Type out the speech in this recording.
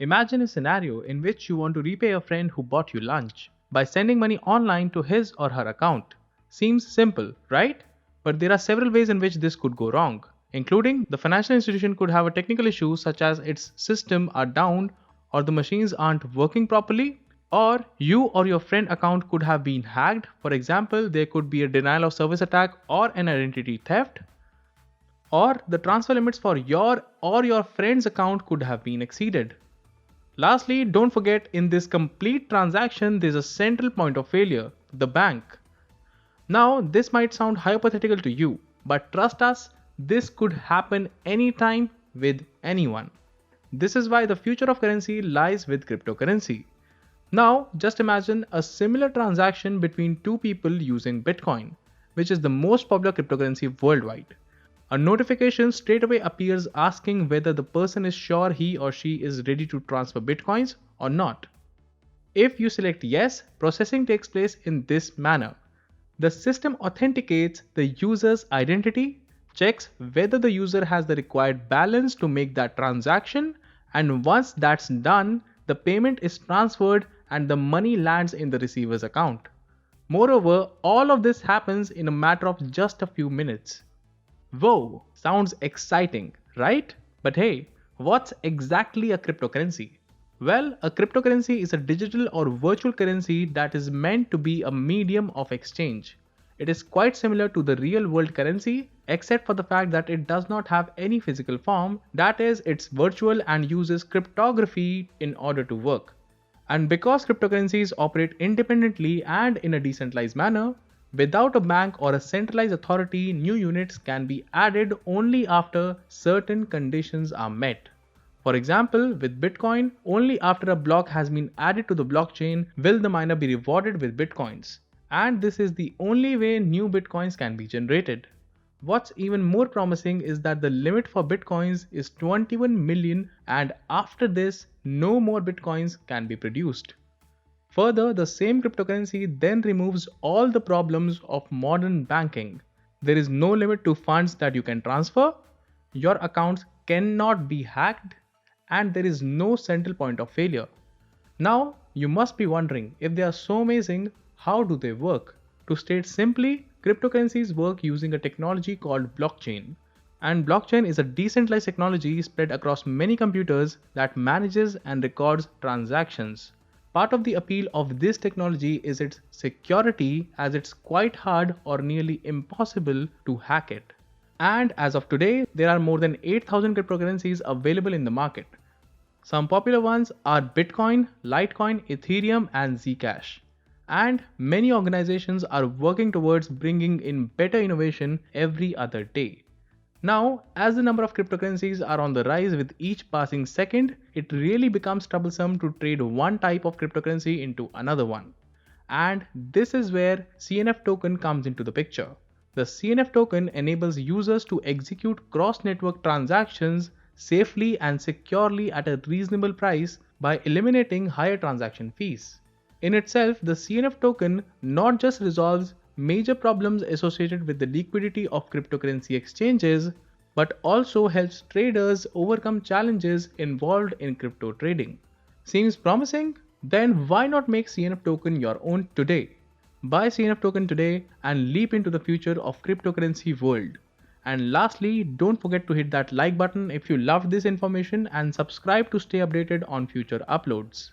Imagine a scenario in which you want to repay a friend who bought you lunch by sending money online to his or her account. Seems simple, right? But there are several ways in which this could go wrong, including the financial institution could have a technical issue such as its system are down or the machines aren't working properly, or you or your friend account could have been hacked. For example, there could be a denial of service attack or an identity theft, or the transfer limits for your or your friend's account could have been exceeded. Lastly, don't forget in this complete transaction there's a central point of failure, the bank. Now, this might sound hypothetical to you, but trust us, this could happen anytime with anyone. This is why the future of currency lies with cryptocurrency. Now, just imagine a similar transaction between two people using Bitcoin, which is the most popular cryptocurrency worldwide. A notification straight away appears asking whether the person is sure he or she is ready to transfer Bitcoins or not. If you select yes, processing takes place in this manner. The system authenticates the user's identity, checks whether the user has the required balance to make that transaction, and once that's done, the payment is transferred and the money lands in the receiver's account. Moreover, all of this happens in a matter of just a few minutes. Whoa, sounds exciting, right? But hey, what's exactly a cryptocurrency? Well, a cryptocurrency is a digital or virtual currency that is meant to be a medium of exchange. It is quite similar to the real world currency, except for the fact that it does not have any physical form, that is, it's virtual and uses cryptography in order to work. And because cryptocurrencies operate independently and in a decentralized manner, without a bank or a centralized authority, new units can be added only after certain conditions are met. For example, with Bitcoin, only after a block has been added to the blockchain will the miner be rewarded with Bitcoins. And this is the only way new Bitcoins can be generated. What's even more promising is that the limit for Bitcoins is 21 million, and after this, no more Bitcoins can be produced. Further, the same cryptocurrency then removes all the problems of modern banking. There is no limit to funds that you can transfer, your accounts cannot be hacked, and there is no central point of failure. Now, you must be wondering, if they are so amazing, how do they work? To state simply, cryptocurrencies work using a technology called blockchain. And blockchain is a decentralized technology spread across many computers that manages and records transactions. Part of the appeal of this technology is its security, as it's quite hard or nearly impossible to hack it. And as of today, there are more than 8,000 cryptocurrencies available in the market. Some popular ones are Bitcoin, Litecoin, Ethereum, and Zcash. And many organizations are working towards bringing in better innovation every other day. Now, as the number of cryptocurrencies are on the rise with each passing second, it really becomes troublesome to trade one type of cryptocurrency into another one. And this is where CNF token comes into the picture. The CNF token enables users to execute cross-network transactions safely and securely at a reasonable price by eliminating higher transaction fees. In itself, the CNF token not just resolves major problems associated with the liquidity of cryptocurrency exchanges, but also helps traders overcome challenges involved in crypto trading. Seems promising? Then why not make CNF token your own today? Buy CNF token today and leap into the future of cryptocurrency world. And lastly, don't forget to hit that like button if you loved this information and subscribe to stay updated on future uploads.